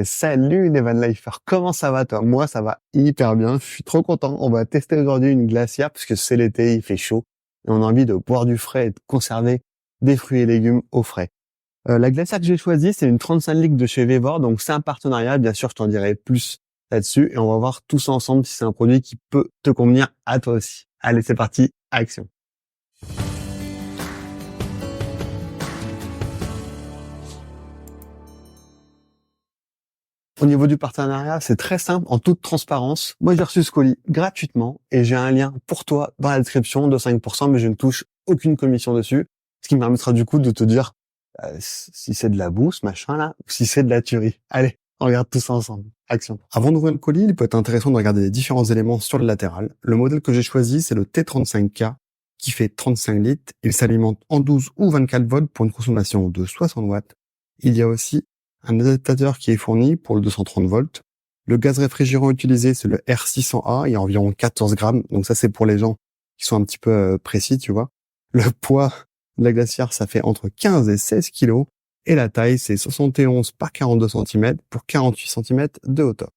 Salut les van lifers, comment ça va toi? Moi ça va hyper bien, je suis trop content. On va tester aujourd'hui une glacière parce que c'est l'été, il fait chaud et on a envie de boire du frais et de conserver des fruits et légumes au frais. La glacière que j'ai choisie, c'est une 35 litres de chez Vevor, donc c'est un partenariat, bien sûr je t'en dirai plus là-dessus et on va voir tous ensemble si c'est un produit qui peut te convenir à toi aussi. Allez c'est parti, action! Au niveau du partenariat, c'est très simple, en toute transparence. Moi, j'ai reçu ce colis gratuitement et j'ai un lien pour toi dans la description de 5%, mais je ne touche aucune commission dessus, ce qui me permettra du coup de te dire si c'est de la bouse, machin là, ou si c'est de la tuerie. Allez, on regarde tout ça ensemble. Action. Avant d'ouvrir le colis, il peut être intéressant de regarder les différents éléments sur le latéral. Le modèle que j'ai choisi, c'est le T35K qui fait 35 litres. Il s'alimente en 12 ou 24 volts pour une consommation de 60 watts. Il y a aussi un adaptateur qui est fourni pour le 230 volts. Le gaz réfrigérant utilisé, c'est le R600A, il y a environ 14 grammes. Donc ça, c'est pour les gens qui sont un petit peu précis, tu vois. Le poids de la glacière, ça fait entre 15 et 16 kilos. Et la taille, c'est 71 par 42 cm pour 48 cm de hauteur.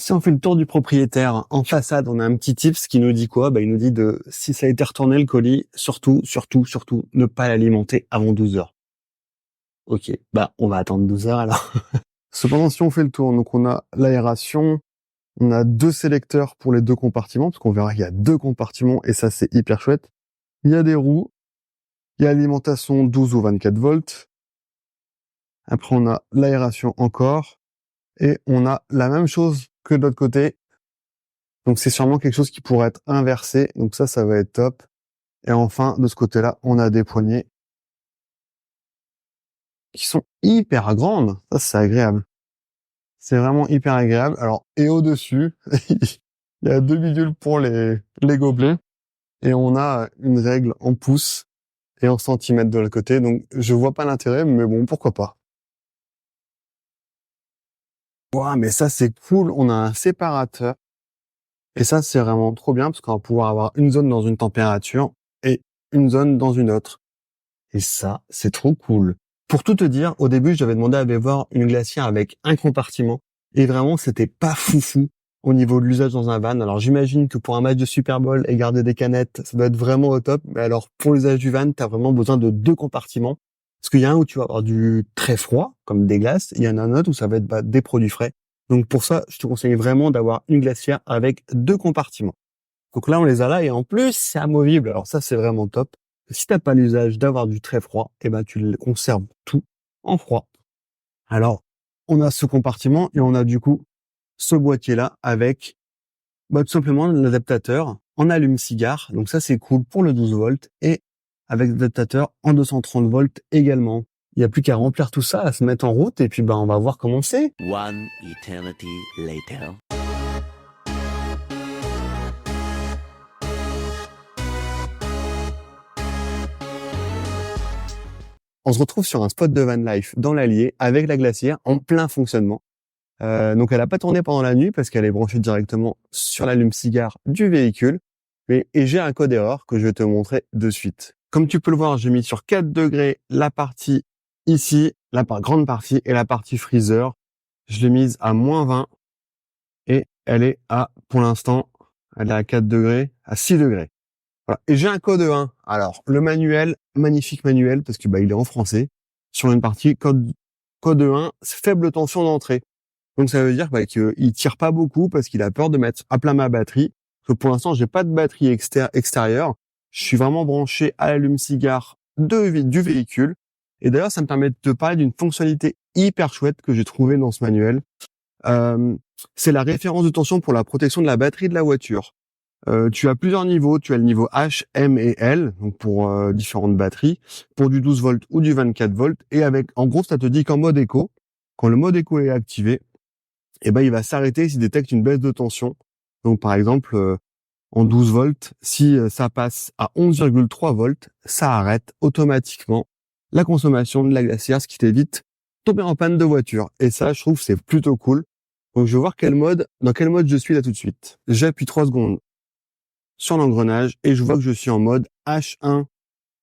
Si on fait le tour du propriétaire, en façade, on a un petit tips qui nous dit quoi? Il nous dit si ça a été retourné le colis, surtout, ne pas l'alimenter avant 12 heures. Ok, on va attendre 12 heures alors. Cependant, si on fait le tour, donc on a l'aération, on a 2 sélecteurs pour les 2 compartiments, parce qu'on verra qu'il y a 2 compartiments et ça c'est hyper chouette. Il y a des roues, il y a l'alimentation 12 ou 24 volts. Après on a l'aération encore, et on a la même chose que de l'autre côté. Donc c'est sûrement quelque chose qui pourrait être inversé. Donc ça va être top. Et enfin, de ce côté-là, on a des poignées qui sont hyper grandes. Ça, c'est agréable. C'est vraiment hyper agréable. Alors, et au-dessus, il y a 2 bidules pour les gobelets. Et on a une règle en pouces et en centimètres de l'autre côté. Donc, je vois pas l'intérêt, mais bon, pourquoi pas. Ouah, mais ça, c'est cool. On a un séparateur. Et ça, c'est vraiment trop bien parce qu'on va pouvoir avoir une zone dans une température et une zone dans une autre. Et ça, c'est trop cool. Pour tout te dire, au début, j'avais demandé à Vevor une glacière avec un compartiment. Et vraiment, c'était pas foufou au niveau de l'usage dans un van. Alors, j'imagine que pour un match de Super Bowl et garder des canettes, ça doit être vraiment au top. Mais alors, pour l'usage du van, t'as vraiment besoin de 2 compartiments. Parce qu'il y a un où tu vas avoir du très froid, comme des glaces. Il y en a un autre où ça va être des produits frais. Donc, pour ça, je te conseille vraiment d'avoir une glacière avec 2 compartiments. Donc là, on les a là et en plus, c'est amovible. Alors ça, c'est vraiment top. Si t'as pas l'usage d'avoir du très froid, tu le conserves tout en froid. Alors, on a ce compartiment et on a du coup ce boîtier-là avec tout simplement l'adaptateur en allume-cigare. Donc ça, c'est cool pour le 12 volts et avec l'adaptateur en 230 volts également. Il n'y a plus qu'à remplir tout ça, à se mettre en route et puis on va voir comment c'est. One eternity later. On se retrouve sur un spot de van life dans l'Allier avec la glacière en plein fonctionnement. Donc elle a pas tourné pendant la nuit parce qu'elle est branchée directement sur l'allume-cigare du véhicule. Et j'ai un code erreur que je vais te montrer de suite. Comme tu peux le voir, j'ai mis sur 4 degrés la partie ici, la grande partie et la partie freezer. Je l'ai mise à -20 et elle est pour l'instant, elle est à 4 degrés, à 6 degrés. Voilà. Et j'ai un code 1. Alors, le manuel, magnifique manuel, parce que il est en français. Sur une partie, code 1, faible tension d'entrée. Donc ça veut dire qu'il tire pas beaucoup parce qu'il a peur de mettre à plat ma batterie. Parce que pour l'instant, j'ai pas de batterie extérieure. Je suis vraiment branché à l'allume-cigare du véhicule. Et d'ailleurs, ça me permet de te parler d'une fonctionnalité hyper chouette que j'ai trouvée dans ce manuel. C'est la référence de tension pour la protection de la batterie de la voiture. Tu as plusieurs niveaux. Tu as le niveau H, M et L, donc pour différentes batteries, pour du 12 volts ou du 24 volts. Et en gros, ça te dit qu'en mode éco, quand le mode éco est activé, il va s'arrêter s'il détecte une baisse de tension. Donc par exemple, en 12 volts, si ça passe à 11,3 volts, ça arrête automatiquement la consommation de la glacière, ce qui t'évite de tomber en panne de voiture. Et ça, je trouve, c'est plutôt cool. Donc je vais voir dans quel mode je suis là tout de suite. J'appuie 3 secondes sur l'engrenage et je vois que je suis en mode H1.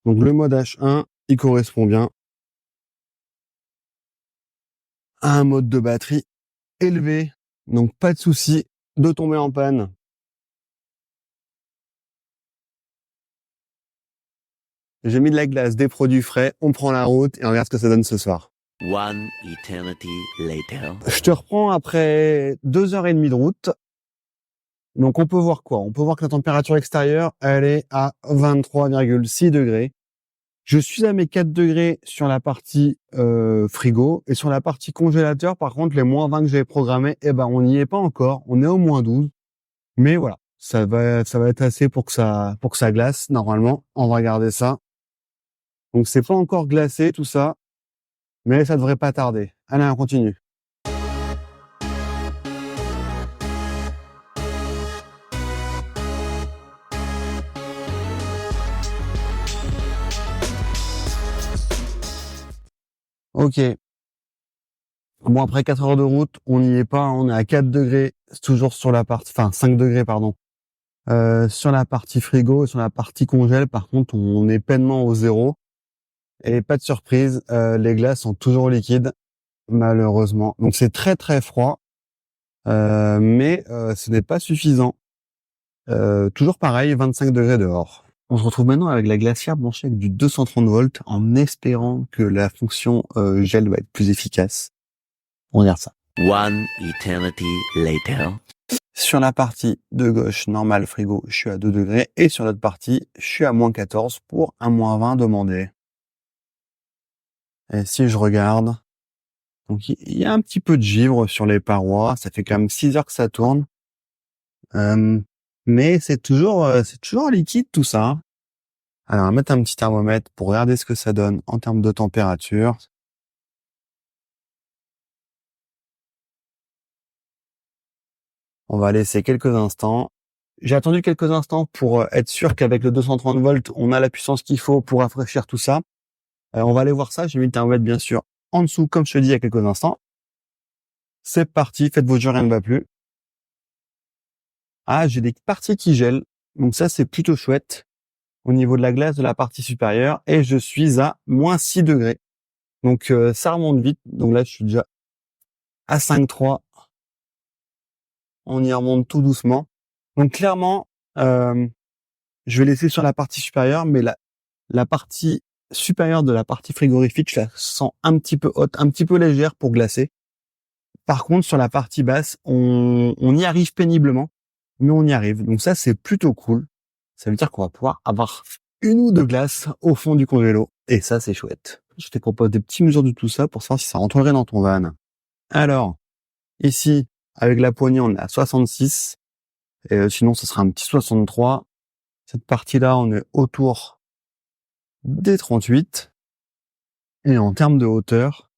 Donc le mode H1, il correspond bien à un mode de batterie élevé, donc pas de souci de tomber en panne. J'ai mis de la glace, des produits frais, on prend la route et on regarde ce que ça donne ce soir. One eternity later. Je te reprends après 2h30 de route. Donc on peut voir quoi? On peut voir que la température extérieure, elle est à 23,6 degrés. Je suis à mes 4 degrés sur la partie frigo et sur la partie congélateur, par contre, les moins 20 que j'avais programmés, on n'y est pas encore. On est au moins 12. Mais voilà, ça va être assez pour que ça glace normalement. On va regarder ça. Donc c'est pas encore glacé tout ça, mais ça devrait pas tarder. Allez, on continue. Ok. Bon, après 4 heures de route, on n'y est pas, on est à 4 degrés, c'est toujours sur la partie, 5 degrés, pardon. Sur la partie frigo et sur la partie congèle, par contre, on est pleinement au zéro. Et pas de surprise, les glaces sont toujours liquides, malheureusement. Donc c'est très très froid, mais ce n'est pas suffisant. Toujours pareil, 25 degrés dehors. On se retrouve maintenant avec la glacière branchée avec du 230 volts en espérant que la fonction gel va être plus efficace. On regarde ça. One eternity later. Sur la partie de gauche, normal frigo, je suis à 2 degrés. Et sur l'autre partie, je suis à moins 14 pour un moins 20 demandé. Et si je regarde, donc il y a un petit peu de givre sur les parois. Ça fait quand même 6 heures que ça tourne. Mais c'est toujours liquide tout ça. Alors, on va mettre un petit thermomètre pour regarder ce que ça donne en termes de température. On va laisser quelques instants. J'ai attendu quelques instants pour être sûr qu'avec le 230 volts, on a la puissance qu'il faut pour rafraîchir tout ça. On va aller voir ça. J'ai mis le thermomètre, bien sûr, en dessous, comme je te dis il y a quelques instants. C'est parti. Faites vos jeux, rien ne va plus. Ah, j'ai des parties qui gèlent. Donc ça, c'est plutôt chouette au niveau de la glace de la partie supérieure. Et je suis à moins 6 degrés. Donc ça remonte vite. Donc là, je suis déjà à 5,3. On y remonte tout doucement. Donc clairement, je vais laisser sur la partie supérieure, mais la partie supérieure de la partie frigorifique, je la sens un petit peu haute, un petit peu légère pour glacer. Par contre, sur la partie basse, on y arrive péniblement, mais on y arrive. Donc ça, c'est plutôt cool. Ça veut dire qu'on va pouvoir avoir une ou deux glaces au fond du congélo. Et ça, c'est chouette. Je te propose des petites mesures de tout ça pour savoir si ça rentrerait dans ton van. Alors, ici, avec la poignée, on est à 66. Et sinon, ce sera un petit 63. Cette partie-là, on est autour des 38. Et en termes de hauteur,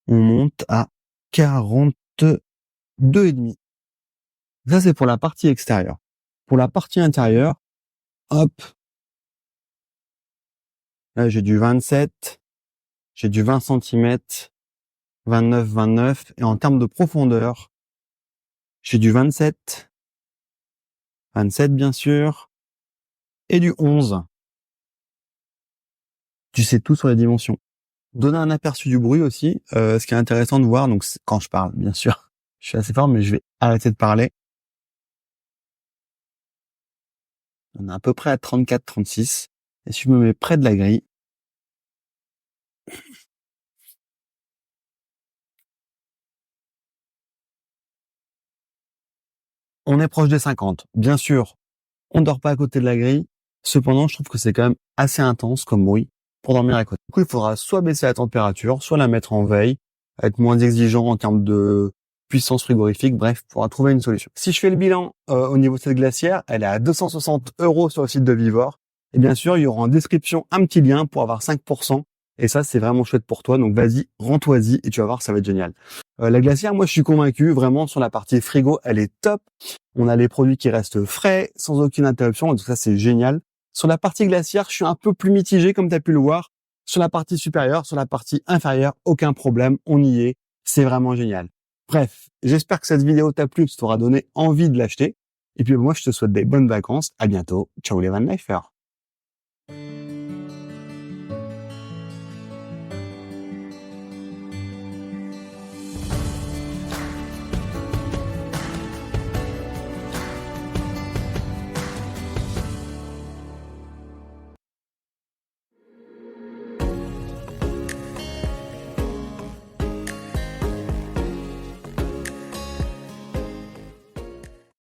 on monte à 42,5. Ça, c'est pour la partie extérieure. Pour la partie intérieure, hop. Là, j'ai du 27. J'ai du 20 cm. 29, 29. Et en termes de profondeur, j'ai du 27. 27, bien sûr. Et du 11. Tu sais tout sur les dimensions. Donner un aperçu du bruit aussi. Ce qui est intéressant de voir, donc quand je parle, bien sûr, je suis assez fort, mais je vais arrêter de parler. On est à peu près à 34, 36. Et si je me mets près de la grille, on est proche des 50. Bien sûr, on dort pas à côté de la grille. Cependant, je trouve que c'est quand même assez intense comme bruit pour dormir à côté. Du coup, il faudra soit baisser la température, soit la mettre en veille, être moins exigeant en termes de puissance frigorifique. Bref, il faudra trouver une solution. Si je fais le bilan au niveau de cette glacière, elle est à 260 € sur le site de Vivor. Et bien sûr, il y aura en description un petit lien pour avoir 5%. Et ça, c'est vraiment chouette pour toi. Donc vas-y, rends-toi-y et tu vas voir, ça va être génial. La glacière, moi, je suis convaincu. Vraiment, sur la partie frigo, elle est top. On a les produits qui restent frais, sans aucune interruption. Et tout ça, c'est génial. Sur la partie glacière, je suis un peu plus mitigé, comme tu as pu le voir. Sur la partie supérieure, sur la partie inférieure, aucun problème. On y est. C'est vraiment génial. Bref, j'espère que cette vidéo t'a plu, que ça t'aura donné envie de l'acheter. Et puis moi, je te souhaite des bonnes vacances. À bientôt. Ciao les van lifers.